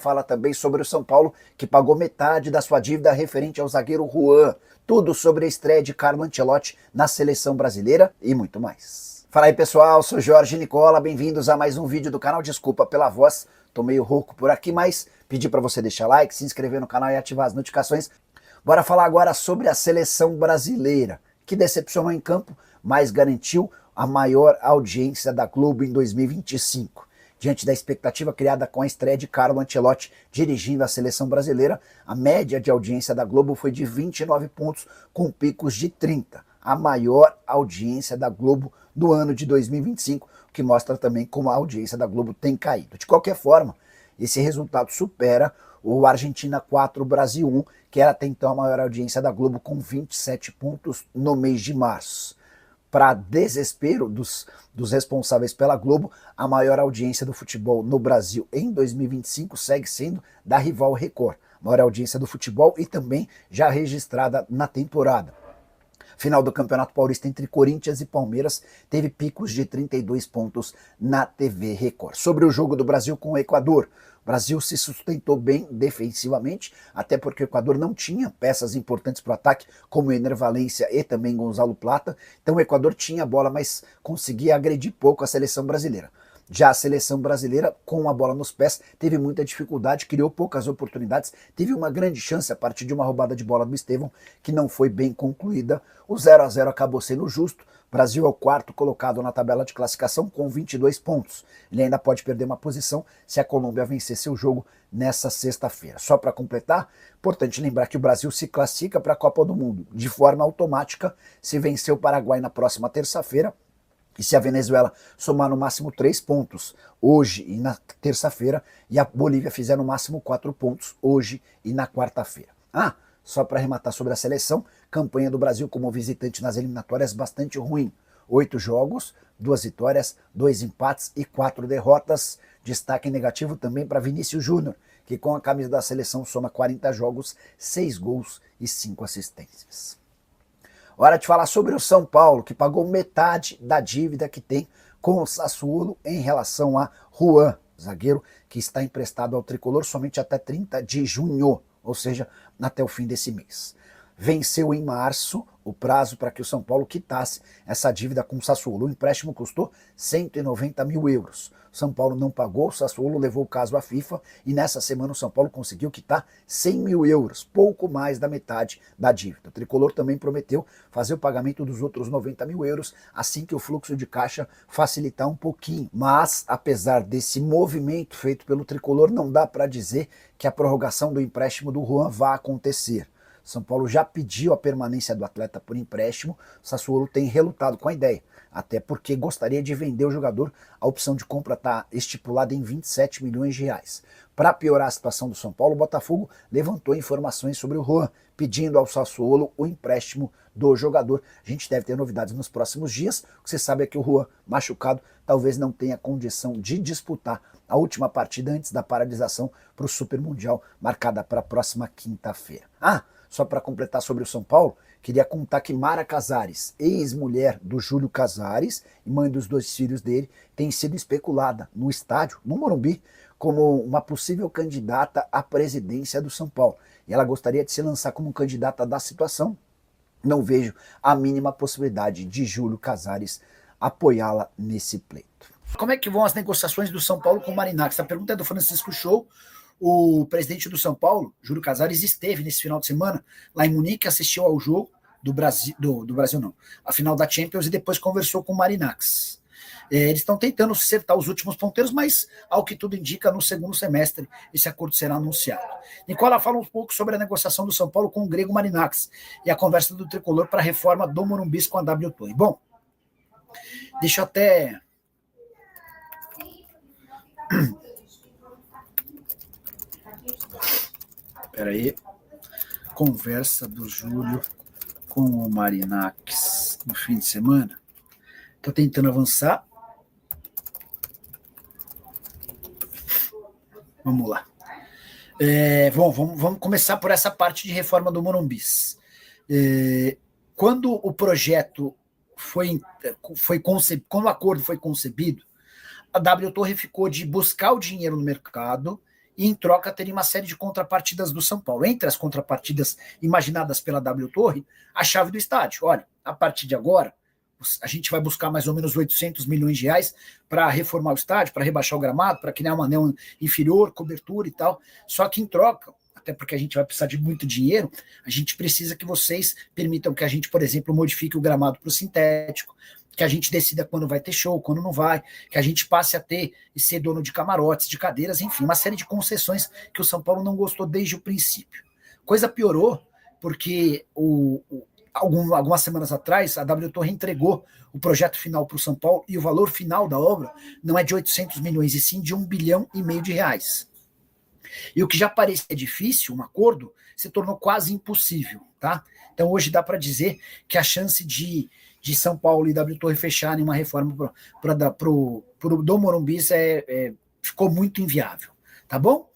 Fala também sobre o São Paulo, que pagou metade da sua dívida referente ao zagueiro Juan. Tudo sobre a estreia de Carlo Ancelotti na seleção brasileira e muito mais. Fala aí pessoal, sou Jorge Nicola, bem-vindos a mais um vídeo do canal. Desculpa pela voz, tô meio rouco por aqui, mas pedi para você deixar like, se inscrever no canal e ativar as notificações. Bora falar agora sobre a seleção brasileira, que decepcionou em campo, mas garantiu a maior audiência da Globo em 2025. Diante da expectativa criada com a estreia de Carlo Ancelotti dirigindo a seleção brasileira, a média de audiência da Globo foi de 29 pontos, com picos de 30, a maior audiência da Globo do ano de 2025, o que mostra também como a audiência da Globo tem caído. De qualquer forma, esse resultado supera o Argentina 4, Brasil 1, que era até então a maior audiência da Globo, com 27 pontos no mês de março. Para desespero dos responsáveis pela Globo, a maior audiência do futebol no Brasil em 2025 segue sendo da rival Record, maior audiência do futebol e também já registrada na temporada. Final do Campeonato Paulista entre Corinthians e Palmeiras teve picos de 32 pontos na TV Record. Sobre o jogo do Brasil com o Equador, o Brasil se sustentou bem defensivamente, até porque o Equador não tinha peças importantes para o ataque, como Ener Valencia e também Gonzalo Plata. Então o Equador tinha a bola, mas conseguia agredir pouco a seleção brasileira. Já a seleção brasileira, com a bola nos pés, teve muita dificuldade, criou poucas oportunidades, teve uma grande chance a partir de uma roubada de bola do Estevão, que não foi bem concluída. O 0-0 acabou sendo justo. O Brasil é o quarto colocado na tabela de classificação com 22 pontos. Ele ainda pode perder uma posição se a Colômbia vencer seu jogo nessa sexta-feira. Só para completar, importante lembrar que o Brasil se classifica para a Copa do Mundo de forma automática se vencer o Paraguai na próxima terça-feira. E se a Venezuela somar no máximo 3 pontos hoje e na terça-feira, e a Bolívia fizer no máximo 4 pontos hoje e na quarta-feira. Só para arrematar sobre a seleção, campanha do Brasil como visitante nas eliminatórias bastante ruim. 8 jogos, 2 vitórias, 2 empates e 4 derrotas. Destaque negativo também para Vinícius Júnior, que com a camisa da seleção soma 40 jogos, 6 gols e 5 assistências. Hora de falar sobre o São Paulo, que pagou metade da dívida que tem com o Sassuolo em relação a Juan, zagueiro que está emprestado ao tricolor somente até 30 de junho, ou seja, até o fim desse mês. Venceu em março o prazo para que o São Paulo quitasse essa dívida com o Sassuolo. O empréstimo custou 190 mil euros. O São Paulo não pagou, o Sassuolo levou o caso à FIFA e nessa semana o São Paulo conseguiu quitar 100 mil euros, pouco mais da metade da dívida. O tricolor também prometeu fazer o pagamento dos outros 90 mil euros assim que o fluxo de caixa facilitar um pouquinho. Mas, apesar desse movimento feito pelo tricolor, não dá para dizer que a prorrogação do empréstimo do Juan vai acontecer. São Paulo já pediu a permanência do atleta por empréstimo, o Sassuolo tem relutado com a ideia, até porque gostaria de vender o jogador. A opção de compra está estipulada em 27 milhões de reais. Para piorar a situação do São Paulo, o Botafogo levantou informações sobre o Juan, pedindo ao Sassuolo o empréstimo do jogador. A gente deve ter novidades nos próximos dias. O que você sabe é que o Juan, machucado, talvez não tenha condição de disputar a última partida antes da paralisação para o Super Mundial, marcada para a próxima quinta-feira. Só para completar sobre o São Paulo, queria contar que Mara Casares, ex-mulher do Júlio Casares e mãe dos 2 filhos dele, tem sido especulada no estádio, no Morumbi, como uma possível candidata à presidência do São Paulo. E ela gostaria de se lançar como candidata da situação. Não vejo a mínima possibilidade de Júlio Casares apoiá-la nesse pleito. Como é que vão as negociações do São Paulo com o Marinacci? A pergunta é do Francisco Show. O presidente do São Paulo, Júlio Casares, esteve nesse final de semana lá em Munique, assistiu ao jogo do Brasil, não, a final da Champions, e depois conversou com o Marinacci. Eles estão tentando acertar os últimos ponteiros, mas, ao que tudo indica, no segundo semestre esse acordo será anunciado. Nicola fala um pouco sobre a negociação do São Paulo com o grego Marinacci e a conversa do tricolor para a reforma do Morumbi com a W Torre. Bom, deixa eu até... Espera aí. Conversa do Júlio com o Marinacci no fim de semana. Estou tentando avançar. Vamos lá. Vamos começar por essa parte de reforma do Morumbi. Quando o projeto quando o acordo foi concebido, a W Torre ficou de buscar o dinheiro no mercado e em troca teria uma série de contrapartidas do São Paulo. Entre as contrapartidas imaginadas pela W Torre, a chave do estádio. Olha, a partir de agora, a gente vai buscar mais ou menos 800 milhões de reais para reformar o estádio, para rebaixar o gramado, para criar um anel inferior, cobertura e tal. Só que em troca, até porque a gente vai precisar de muito dinheiro, a gente precisa que vocês permitam que a gente, por exemplo, modifique o gramado para o sintético, que a gente decida quando vai ter show, quando não vai, que a gente passe a ter e ser dono de camarotes, de cadeiras, enfim, uma série de concessões que o São Paulo não gostou desde o princípio. Coisa piorou porque algumas semanas atrás a W Torre entregou o projeto final para o São Paulo e o valor final da obra não é de 800 milhões, e sim de 1,5 bilhão de reais. E o que já parecia difícil, um acordo, se tornou quase impossível, tá? Então hoje dá para dizer que a chance de São Paulo e W Torre fecharem uma reforma do Morumbi ficou muito inviável, tá bom?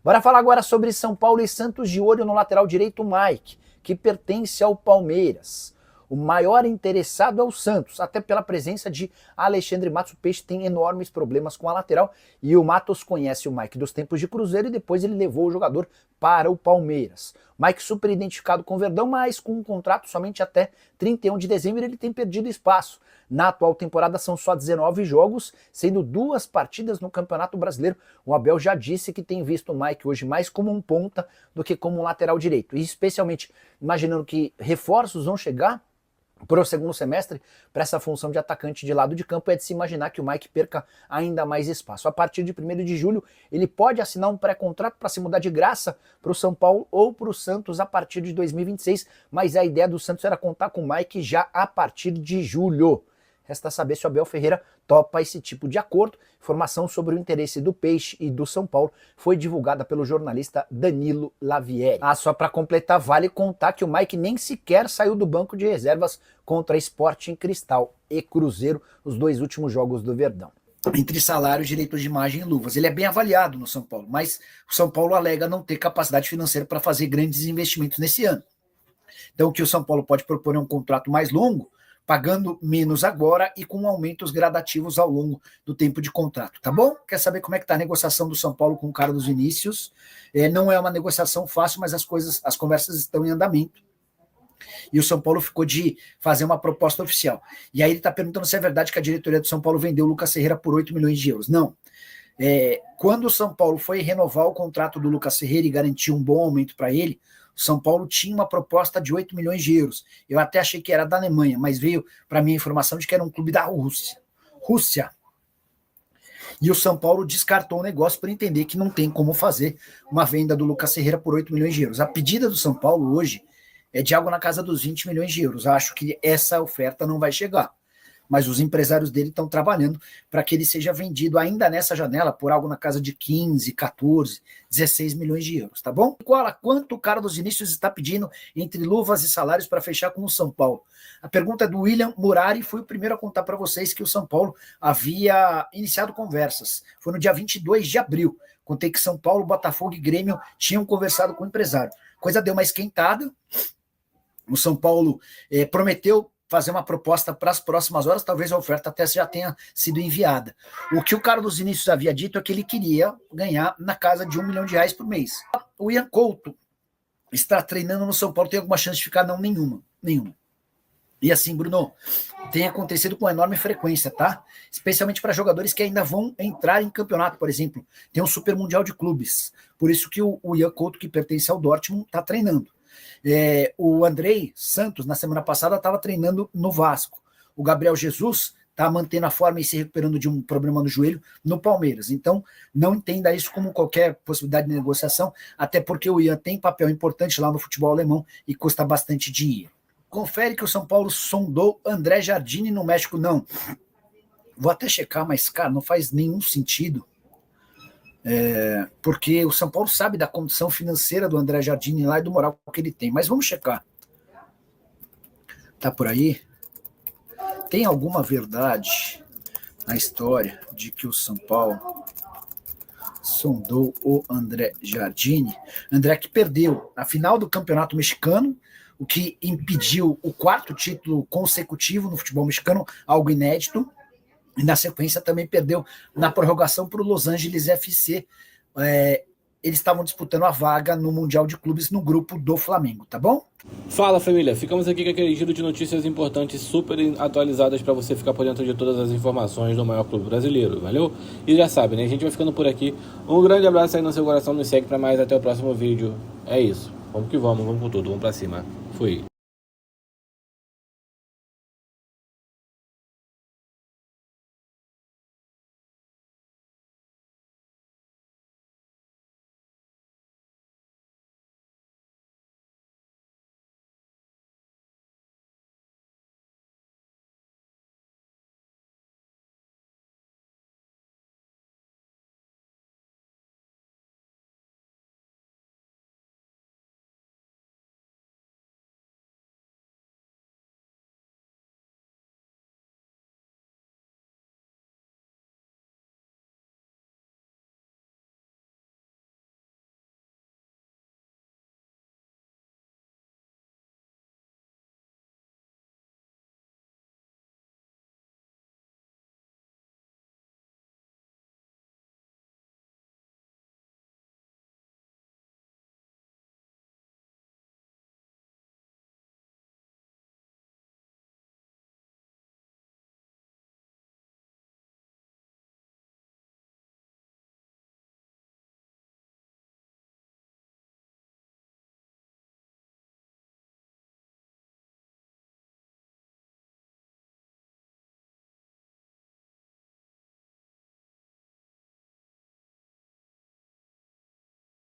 Bora falar agora sobre São Paulo e Santos, de olho no lateral direito Mike, que pertence ao Palmeiras. O maior interessado é o Santos, até pela presença de Alexandre Matos. O Peixe tem enormes problemas com a lateral e o Matos conhece o Mike dos tempos de Cruzeiro e depois ele levou o jogador para o Palmeiras. Mike super identificado com o Verdão, mas com um contrato somente até 31 de dezembro ele tem perdido espaço. Na atual temporada são só 19 jogos, sendo 2 partidas no Campeonato Brasileiro. O Abel já disse que tem visto o Mike hoje mais como um ponta do que como um lateral direito. E especialmente imaginando que reforços vão chegar para o segundo semestre, para essa função de atacante de lado de campo, é de se imaginar que o Mike perca ainda mais espaço. A partir de 1º de julho, ele pode assinar um pré-contrato para se mudar de graça para o São Paulo ou para o Santos a partir de 2026, mas a ideia do Santos era contar com o Mike já a partir de julho. Resta saber se o Abel Ferreira topa esse tipo de acordo. Informação sobre o interesse do Peixe e do São Paulo foi divulgada pelo jornalista Danilo Lavieri. Só para completar, vale contar que o Mike nem sequer saiu do banco de reservas contra Sporting Cristal e Cruzeiro, os 2 últimos jogos do Verdão. Entre salário, direito de imagem e luvas. Ele é bem avaliado no São Paulo, mas o São Paulo alega não ter capacidade financeira para fazer grandes investimentos nesse ano. Então o que o São Paulo pode propor é um contrato mais longo, pagando menos agora e com aumentos gradativos ao longo do tempo de contrato, tá bom? Quer saber como é que tá a negociação do São Paulo com o Carlos Vinícius? Não é uma negociação fácil, mas as conversas estão em andamento. E o São Paulo ficou de fazer uma proposta oficial. E aí ele está perguntando se é verdade que a diretoria do São Paulo vendeu o Lucas Ferreira por 8 milhões de euros. Não. Quando o São Paulo foi renovar o contrato do Lucas Ferreira e garantir um bom aumento para ele, o São Paulo tinha uma proposta de 8 milhões de euros. Eu até achei que era da Alemanha, mas veio para mim a informação de que era um clube da Rússia. E o São Paulo descartou o negócio por entender que não tem como fazer uma venda do Lucas Ferreira por 8 milhões de euros. A pedida do São Paulo hoje é de algo na casa dos 20 milhões de euros. Acho que essa oferta não vai chegar. Mas os empresários dele estão trabalhando para que ele seja vendido ainda nessa janela por algo na casa de 15, 14, 16 milhões de euros, tá bom? Quanto o Carlos Vinícius está pedindo entre luvas e salários para fechar com o São Paulo? A pergunta é do William Murari, fui o primeiro a contar para vocês que o São Paulo havia iniciado conversas. Foi no dia 22 de abril. Contei que São Paulo, Botafogo e Grêmio tinham conversado com o empresário. Coisa deu uma esquentada. O São Paulo prometeu fazer uma proposta para as próximas horas, talvez a oferta até já tenha sido enviada. O que o Carlos Vinícius havia dito é que ele queria ganhar na casa de 1 milhão de reais por mês. O Ian Couto está treinando no São Paulo, tem alguma chance de ficar? Não, nenhuma. E assim, Bruno, tem acontecido com enorme frequência, tá? Especialmente para jogadores que ainda vão entrar em campeonato, por exemplo. Tem um Super Mundial de Clubes. Por isso que o Ian Couto, que pertence ao Dortmund, está treinando. O Andrei Santos, na semana passada, estava treinando no Vasco. O Gabriel Jesus está mantendo a forma e se recuperando de um problema no joelho no Palmeiras. Então, não entenda isso como qualquer possibilidade de negociação, até porque o Ian tem papel importante lá no futebol alemão e custa bastante dinheiro. Confere que o São Paulo sondou André Jardine no México. Não. Vou até checar, mas, cara, não faz nenhum sentido. Porque o São Paulo sabe da condição financeira do André Jardine lá e do moral que ele tem. Mas vamos checar. Tá por aí? Tem alguma verdade na história de que o São Paulo sondou o André Jardine? André que perdeu a final do Campeonato Mexicano, o que impediu o 4º título consecutivo no futebol mexicano, algo inédito. E na sequência também perdeu na prorrogação para o Los Angeles FC, eles estavam disputando a vaga no Mundial de Clubes no grupo do Flamengo, tá bom? Fala família, ficamos aqui com aquele giro de notícias importantes super atualizadas para você ficar por dentro de todas as informações do maior clube brasileiro, valeu? E já sabe, né? A gente vai ficando por aqui. Um grande abraço aí no seu coração, nos segue para mais, até o próximo vídeo. É isso, vamos que vamos com tudo, vamos para cima. Fui.